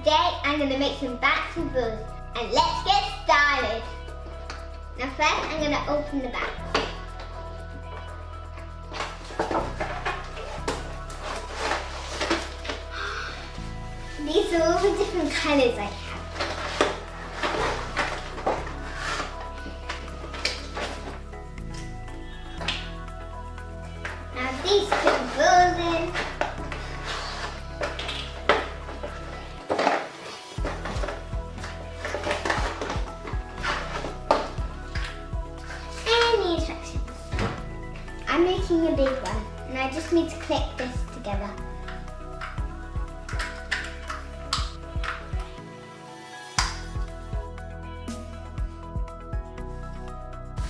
today I'm going to make some bouncy balls. And let's get started. Now first I'm going to open the bag. These are all the different colours I have. Now these put the balls in. And the instructions. I'm making a big one and I just need to click this together.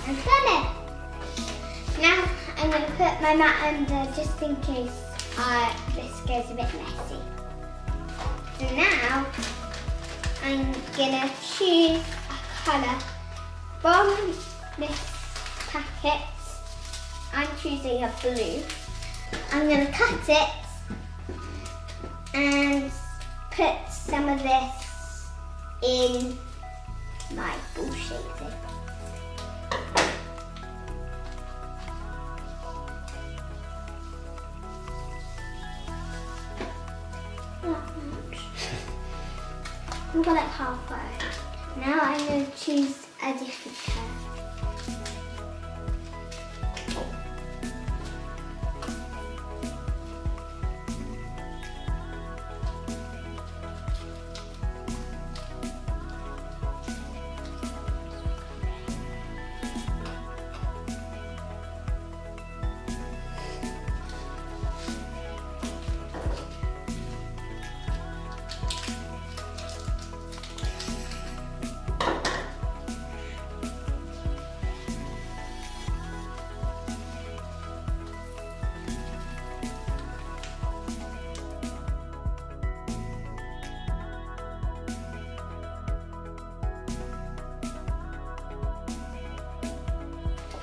I've done it! Now I'm going to put my mat under just in case this goes a bit messy. So now I'm going to choose a colour from this packet. I'm choosing a blue. I'm going to cut it and put some of this in my ball shape thing. I've got like halfway. Now I'm going to choose a different colour.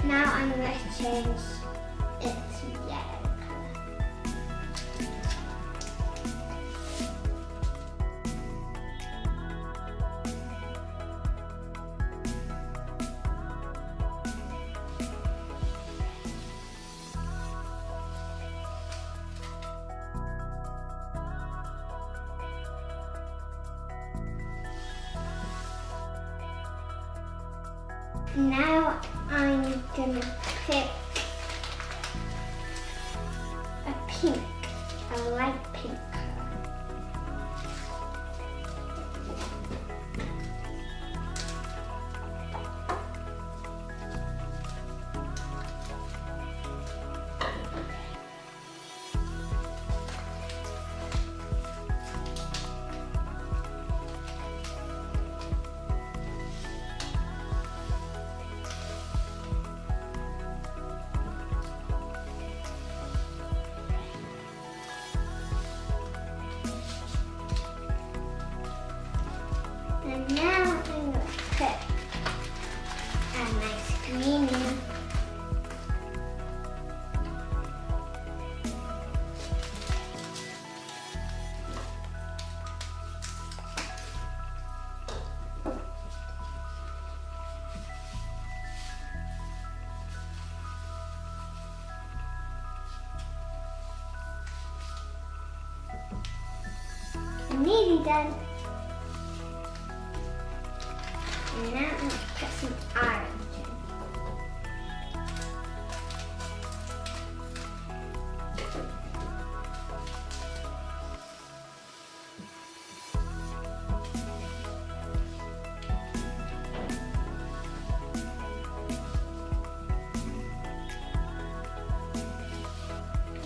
Now I'm going to change it to yellow colour. Now I'm gonna pick a pink, a light pink colour. And now I'm going to put a nice green in. I'm nearly done. And now I'm going to put some orange in.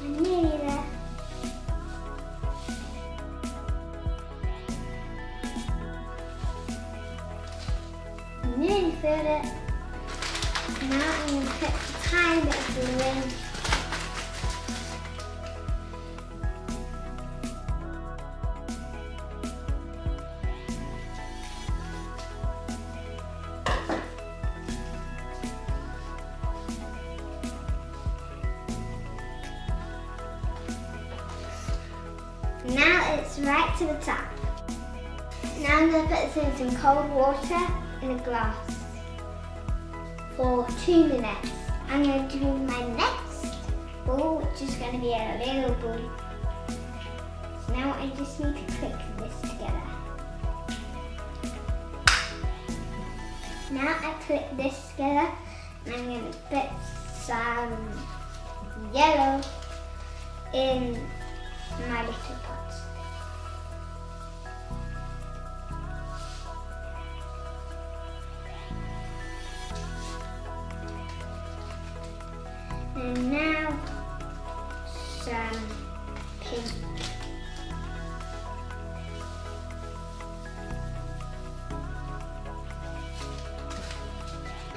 I'm nearly there. Nearly filled it. Now I'm going to put a tiny bit of glue in. Now it's right to the top. Now I'm going to put this in some cold water in a glass for 2 minutes. I'm going to do my next ball, which is going to be a little ball. So now I just need to click this together. Now I click this together, and I'm going to put some yellow in my little pot. And now some pink.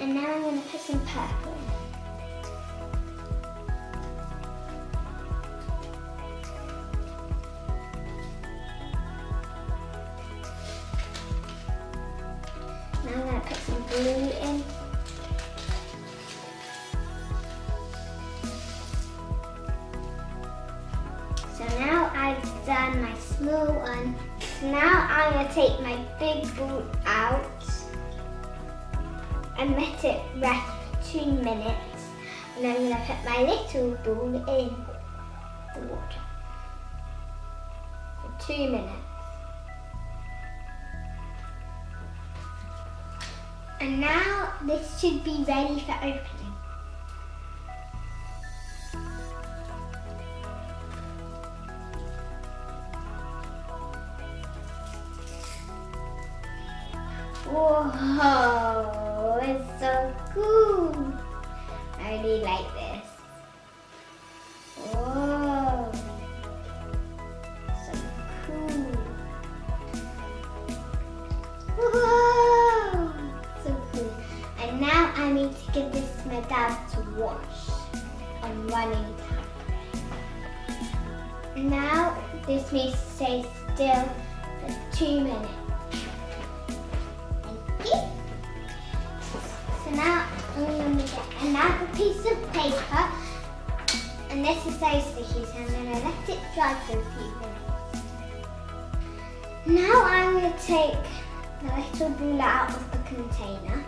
And now I'm going to put some purple in. Now I'm going to put some blue in. So now I've done my small one. So now I'm going to take my big ball out and let it rest for 2 minutes. And I'm going to put my little ball in the water for 2 minutes. And now this should be ready for opening. Whoa, it's so cool. I really like this. Whoa, so cool. Whoa, so cool. And now I need to give this to my dad to wash on running tap. Now this needs to stay still for 2 minutes. So now I'm going to get another piece of paper, and this is so sticky, so I'm going to let it dry for a few minutes. Now I'm going to take the little ball out of the container.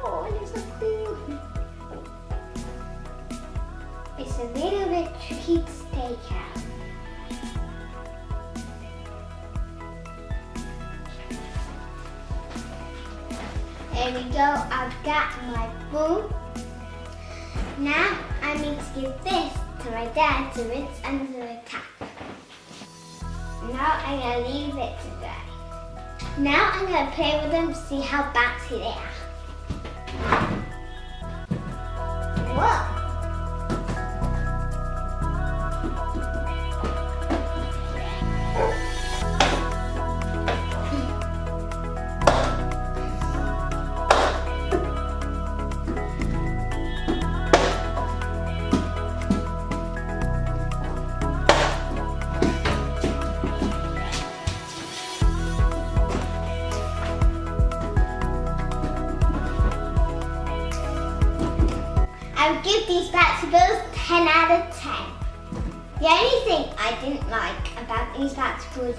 Oh, it looks so cool. It's a little bit tricky to take out. There we go, I've got my ball. Now I need to give this to my dad to rinse under the tap. Now I'm going to leave it to dry. Now I'm going to play with them to see how bouncy they are. Whoa! I would give these bouncy balls 10 out of 10. The only thing I didn't like about these bouncy balls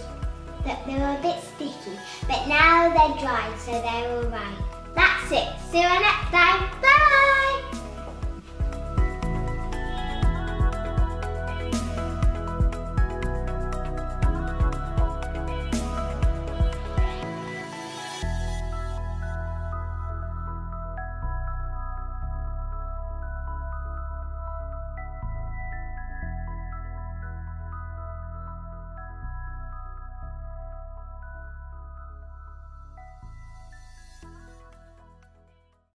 that they were a bit sticky, but now they're dry, so they're alright. That's it. See you next time. Bye!